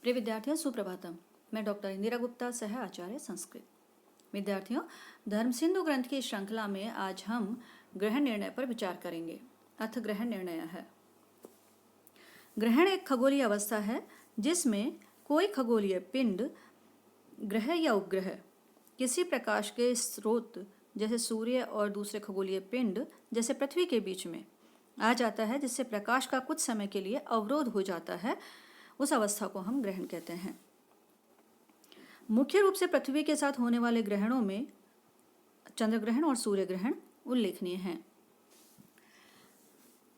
प्रिय विद्यार्थियों, सुप्रभातम। मैं डॉक्टर इंदिरा गुप्ता, सह आचार्य संस्कृत। विद्यार्थियों, धर्म सिंधु ग्रंथ की श्रृंखला में आज हम ग्रहण निर्णय पर विचार करेंगे। अथ ग्रहण निर्णय है। ग्रहण एक खगोलीय अवस्था है जिसमें कोई खगोलीय पिंड, ग्रह या उपग्रह किसी प्रकाश के स्रोत जैसे सूर्य और दूसरे खगोलीय पिंड जैसे पृथ्वी के बीच में आ जाता है, जिससे प्रकाश का कुछ समय के लिए अवरोध हो जाता है। उस अवस्था को हम ग्रहण कहते हैं। मुख्य रूप से पृथ्वी के साथ होने वाले ग्रहणों में चंद्र ग्रहण और सूर्य ग्रहण उल्लेखनीय हैं।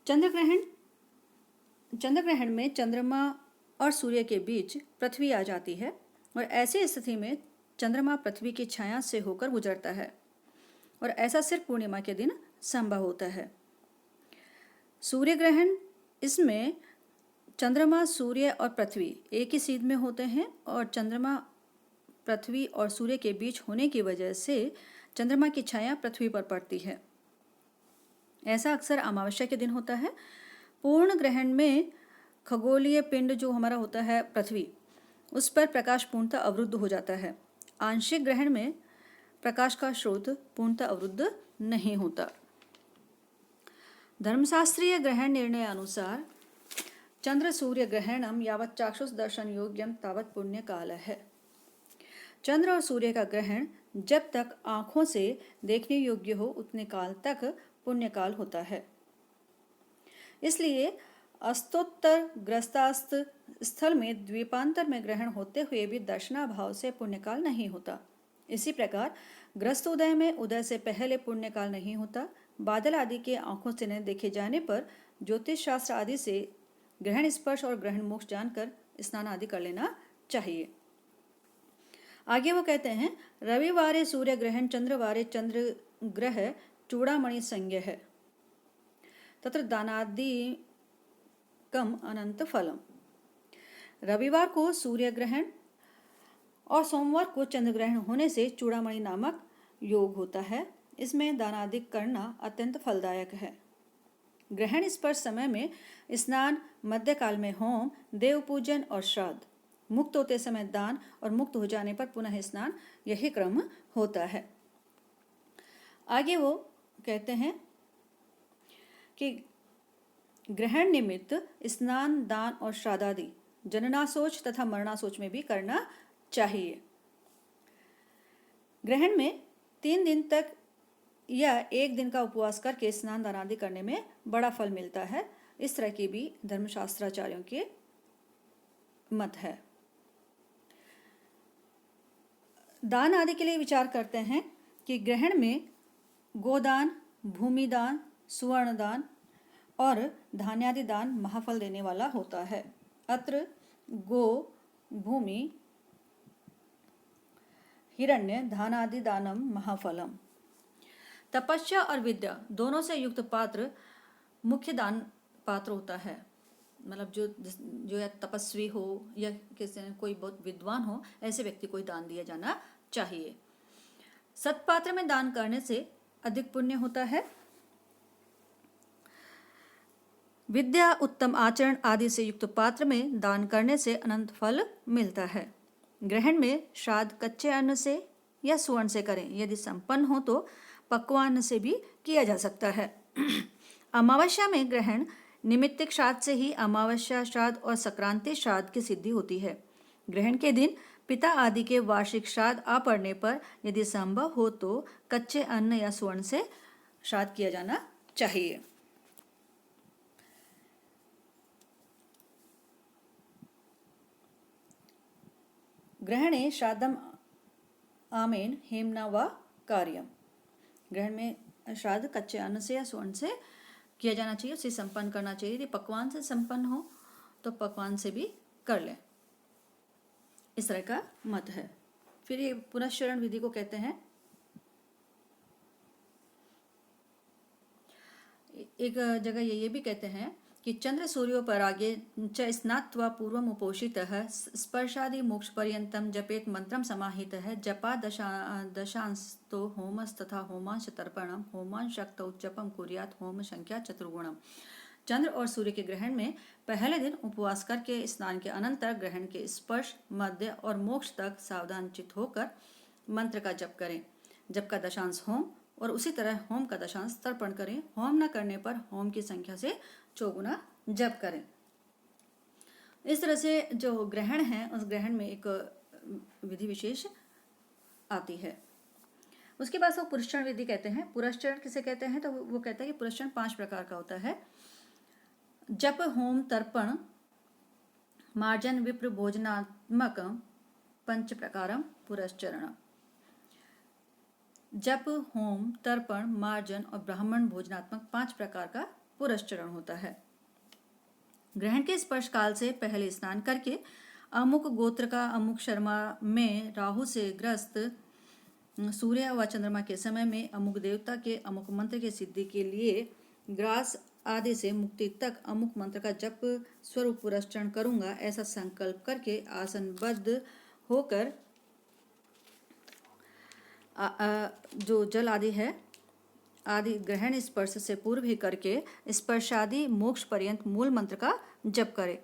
चंद्र ग्रहण में चंद्रमा और सूर्य के बीच पृथ्वी आ जाती है और ऐसी स्थिति में चंद्रमा पृथ्वी की छाया से होकर गुजरता है और ऐसा सिर्फ पूर्णिमा के दिन संभव होता है। सूर्य ग्रहण, इसमें चंद्रमा, सूर्य और पृथ्वी एक ही सीध में होते हैं और चंद्रमा पृथ्वी और सूर्य के बीच होने की वजह से चंद्रमा की छाया पृथ्वी पर पड़ती है। ऐसा अक्सर अमावस्या के दिन होता है। पूर्ण ग्रहण में खगोलीय पिंड जो हमारा होता है पृथ्वी, उस पर प्रकाश पूर्णतः अवरुद्ध हो जाता है। आंशिक ग्रहण में प्रकाश का स्रोत पूर्णतः अवरुद्ध नहीं होता। धर्मशास्त्रीय ग्रहण निर्णय अनुसार चंद्र सूर्य ग्रहणम यावत् चाक्षुष दर्शन योग्यम तावत् पुण्य काल है। चंद्र और सूर्य का ग्रहण जब तक आंखों से देखने योग्य हो उतने काल तक पुण्य काल होता है। इसलिए अस्तोत्तर ग्रस्तास्त स्थल में द्वीपांतर में ग्रहण होते हुए भी दर्शनाभाव से पुण्यकाल नहीं होता। इसी प्रकार ग्रस्त उदय में उदय से पहले पुण्यकाल नहीं होता। बादल आदि के आंखों से न देखे जाने पर ज्योतिष शास्त्र आदि से ग्रहण स्पर्श और ग्रहण मोक्ष जानकर स्नान आदि कर लेना चाहिए। आगे वो कहते हैं, रविवारे सूर्य ग्रहण चंद्रवारे चंद्र ग्रह चूड़ामणि संज्ञ है तत्र दानादि कम अनंत फलम। रविवार को सूर्य ग्रहण और सोमवार को चंद्र ग्रहण होने से चूड़ामणि नामक योग होता है। इसमें दानादिक करना अत्यंत फलदायक है। ग्रहण स्पर्श समय में स्नान, मध्यकाल में होम, देव पूजन और श्राद्ध, मुक्त होते समय दान और मुक्त हो जाने पर पुनः स्नान, यही क्रम होता है। आगे वो कहते हैं कि ग्रहण निमित्त स्नान, दान और श्राद्धादि जननाशोच तथा मरणाशोच में भी करना चाहिए। ग्रहण में 3 दिन तक या 1 दिन का उपवास करके स्नान दान आदि करने में बड़ा फल मिलता है। इस तरह की भी धर्मशास्त्राचार्यों के मत है। दान आदि के लिए विचार करते हैं कि ग्रहण में गोदान, भूमिदान, सुवर्ण दान और धान्यादि दान महाफल देने वाला होता है। अत्र गो, भूमि, हिरण्य, धानादि दानम महाफलम। तपस्या और विद्या दोनों से युक्त पात्र मुख्य दान पात्र होता है। मतलब जो या तपस्वी हो या किसी कोई बहुत विद्वान हो, ऐसे व्यक्ति को दान दिया जाना चाहिए। सत्पात्र में दान करने से अधिक पुण्य होता है। विद्या, उत्तम आचरण आदि से युक्त पात्र में दान करने से अनंत फल मिलता है। ग्रहण में श्राद्ध कच्चे अन्न से या सुवर्ण से करें। यदि संपन्न हो तो पक्वान्न से भी किया जा सकता है। अमावस्या में ग्रहण निमित्तिक श्राद्ध से ही अमावस्या श्राद्ध और संक्रांति श्राद्ध की सिद्धि होती है। ग्रहण के दिन पिता आदि के वार्षिक श्राद्ध आ पड़ने पर यदि संभव हो तो कच्चे अन्न या सुवर्ण से श्राद्ध किया जाना चाहिए। ग्रहणे श्राद्धम आमेन हेमना व कार्यम। ग्रहण में श्राद्ध कच्चे अन्न से या सुवर्ण से किया जाना चाहिए, उसे संपन्न करना चाहिए। यदि पकवान से संपन्न हो तो पकवान से भी कर लें। इस तरह का मत है। फिर ये पुनश्चरण विधि को कहते हैं। एक जगह ये भी कहते हैं कि चंद्र सूर्यो परागे च स्नात्वा पूर्वम उपोषितः स्पर्शादि मोक्ष पर्यंतम जपेत मंत्रम समाहितः जपा दशांस्तो होमस्तथा होमांश तर्पणम होमांश शक्तौ जपम कुर्यात् होम संख्या चतुर्गुणम। चंद्र और सूर्य के ग्रहण में पहले दिन उपवास करके स्नान के अनंतर ग्रहण के स्पर्श, मध्य और मोक्ष तक सावधानचित होकर मंत्र का जप करें। जप का दशांश होम और उसी तरह होम का दशांश तर्पण करें। होम न करने पर होम की संख्या से चौगुना जप करें। इस तरह से जो ग्रहण है उस ग्रहण में एक विधि विशेष आती है। उसके बाद वो पुरस्चरण विधि कहते हैं। पुरस्चरण किसे कहते हैं? तो वो कहता है कि पुरस्चरण 5 प्रकार का होता है। जप, होम, तर्पण, मार्जन, विप्र, भोजनात्मक 5 प्रकारम पुरस्चरण। जप, होम, तर्पण, मार्जन और ब्राह्मण भोजनात्मक 5 प्रकार का पुरस्चरण होता है। ग्रहण के स्पर्श काल से पहले स्नान करके अमुक गोत्र का अमुक शर्मा में राहु से ग्रस्त सूर्य व चंद्रमा के समय में अमुक देवता के अमुक मंत्र के सिद्धि के लिए ग्रास आदि से मुक्ति तक अमुक मंत्र का जप स्वरूप पुरस्चरण करूंगा, ऐसा संकल्प करके आसनबद्ध होकर जो जल आदि है आदि ग्रहण स्पर्श से पूर्व ही करके स्पर्शादि मोक्ष पर्यंत मूल मंत्र का जप करे।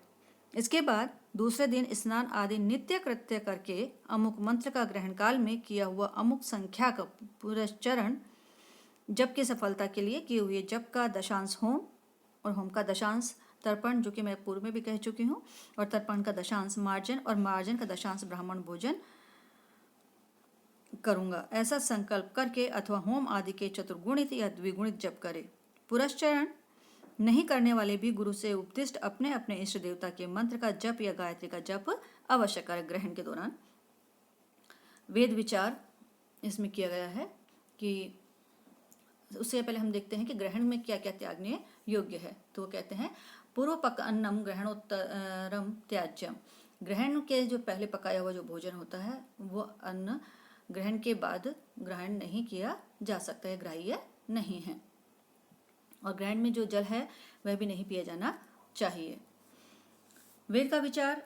इसके बाद दूसरे दिन स्नान आदि नित्य कृत्य करके अमुक मंत्र का ग्रहण काल में किया हुआ अमुक संख्या का पुरस्चरण जप की सफलता के लिए किए हुए जप का दशांश होम और होम का दशांश तर्पण, जो कि मैं पूर्व में भी कह चुकी हूँ, और तर्पण का दशांश मार्जन और मार्जन का दशांश ब्राह्मण भोजन करूंगा, ऐसा संकल्प करके अथवा होम आदि के चतुर्गुणित या द्विगुणित जप करे। पुरस्चरण नहीं करने वाले भी गुरु से उपदिष्ट अपने अपने इष्ट देवता के मंत्र का जप या गायत्री का जप अवश्य करें। ग्रहण के दौरान वेद विचार इसमें किया गया है कि उससे पहले हम देखते हैं कि ग्रहण में क्या क्या त्यागने योग्य है। तो वो कहते हैं पूर्व पक अन्नम ग्रहणोत्तरम त्याज्यम। ग्रहण के जो पहले पकाया हुआ जो भोजन होता है वो अन्न ग्रहण के बाद ग्रहण नहीं किया जा सकता है, ग्राह्य नहीं है। और ग्रहण में जो जल है वह भी नहीं पिया जाना चाहिए। वेद का विचार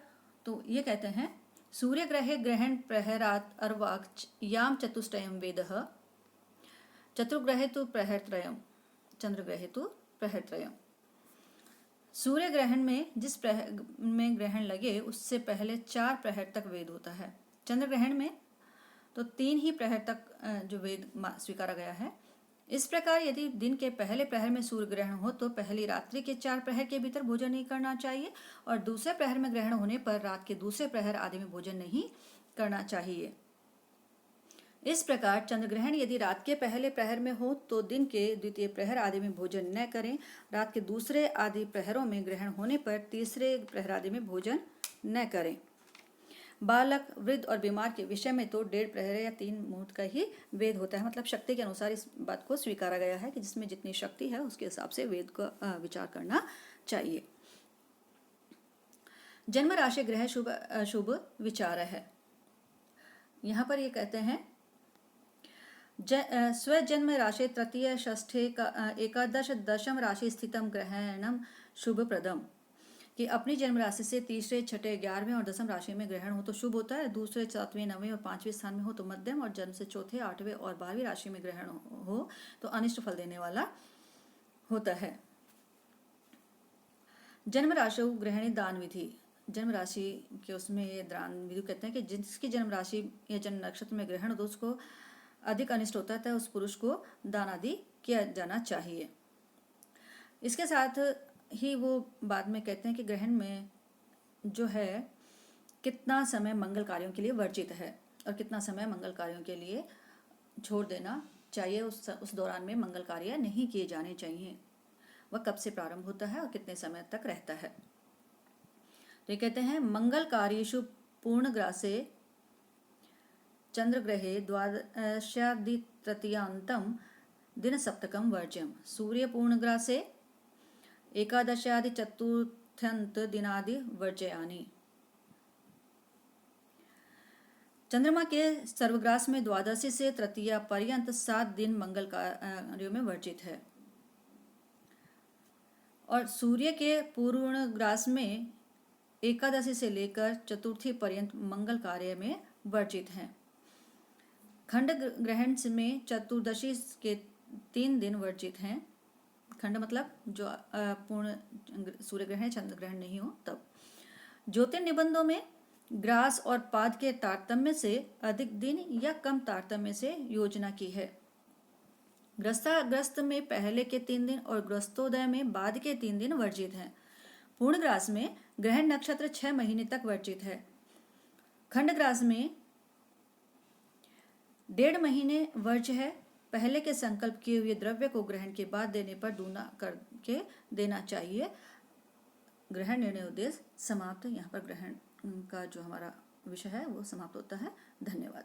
तो ये कहते हैं सूर्य ग्रहे ग्रहण प्रहरात अर्वाक याम चतुष्टयम वेदः चतुर्ग्रहे तो प्रहरत्रयम चंद्रग्रहे तो प्रहरत्रयम। सूर्य ग्रहण में जिस प्रहर में ग्रहण लगे उससे पहले 4 प्रहर तक वेद होता है। चंद्र ग्रहण में तो 3 ही प्रहर तक जो वेद स्वीकारा गया है। इस प्रकार यदि दिन के पहले प्रहर में सूर्य ग्रहण हो तो पहली रात्रि के 4 प्रहर के भीतर भोजन नहीं करना चाहिए और दूसरे प्रहर में ग्रहण होने पर रात के दूसरे प्रहर आदि में भोजन नहीं करना चाहिए। इस प्रकार चंद्र ग्रहण यदि रात के पहले प्रहर में हो तो दिन के द्वितीय प्रहर आदि में भोजन न करें। रात के दूसरे आदि प्रहरों में ग्रहण होने पर तीसरे प्रहर आदि में भोजन न करें। बालक, वृद्ध और बीमार के विषय में तो 1.5 प्रहर या 3 मुहूर्त का ही वेद होता है। मतलब शक्ति के अनुसार इस बात को स्वीकारा गया है कि जिसमें जितनी शक्ति है उसके हिसाब से वेद का विचार करना चाहिए। जन्म राशि ग्रह शुभ अशुभ विचार है। यहाँ पर ये कहते हैं स्वजन्म राशि तृतीय षष्ठे एकादश दशम राशि स्थितम ग्रहणम शुभ प्रदम, कि अपनी जन्म राशि से तीसरे, छठे, 11वें और 10वें राशि में ग्रहण हो तो शुभ होता है। दूसरे, 7वें, 9वें और 5वें स्थान में हो तो मध्यम, और जन्म से चौथे, 8वें और 12वीं राशि में ग्रहण हो तो अनिष्ट फल देने वाला होता है। जन्म राशि ग्रहणी दान विधि। जन्म राशि के उसमें ये दान विधि कहते हैं कि जिसकी जन्म राशि या जन्म नक्षत्र में ग्रहण हो तो उसको अधिक अनिष्ट होता है, उस पुरुष को दान आदि किया जाना चाहिए। इसके साथ ही वो बाद में कहते हैं कि ग्रहण में जो है कितना समय मंगल कार्यों के लिए वर्जित है और कितना समय मंगल कार्यों के लिए छोड़ देना चाहिए। उस दौरान में मंगल कार्य नहीं किए जाने चाहिए। वह कब से प्रारंभ होता है और कितने समय तक रहता है। तो ये कहते हैं मंगल कार्येषु पूर्णग्रासे चंद्रग्रहे द्वादशादि तृतीयांतम दिन सप्तकम वर्ज्यम, सूर्य पूर्णग्रासे एकादशादि चतुर्थ्यंत दिनादि वर्जयानि। चंद्रमा के सर्वग्रास में द्वादशी से तृतीया पर्यंत 7 दिन मंगल कार्यों में वर्जित है और सूर्य के पूर्णग्रास में एकादशी से लेकर चतुर्थी पर्यंत मंगल कार्य में वर्जित हैं। खंड ग्रहण में चतुर्दशी के 3 दिन वर्जित हैं। खंड मतलब जो पूर्ण सूर्य ग्रहण चंद्र ग्रहण नहीं हो तब। ज्योतिर्निबंधों में ग्रास और पाद के तारतम्य से अधिक दिन या कम तारतम्य से योजना की है। ग्रस्त में पहले के 3 दिन और ग्रस्तोदय में बाद के 3 दिन वर्जित हैं। पूर्ण ग्रास में ग्रहण नक्षत्र 6 महीने तक वर्जित है। खंड ग्रास में 1.5 महीने वर्ज्य है। पहले के संकल्प किए हुए द्रव्य को ग्रहण के बाद देने पर दूना करके देना चाहिए। ग्रहण निर्णय उद्देश्य समाप्त। यहाँ पर ग्रहण का जो हमारा विषय है वो समाप्त होता है। धन्यवाद।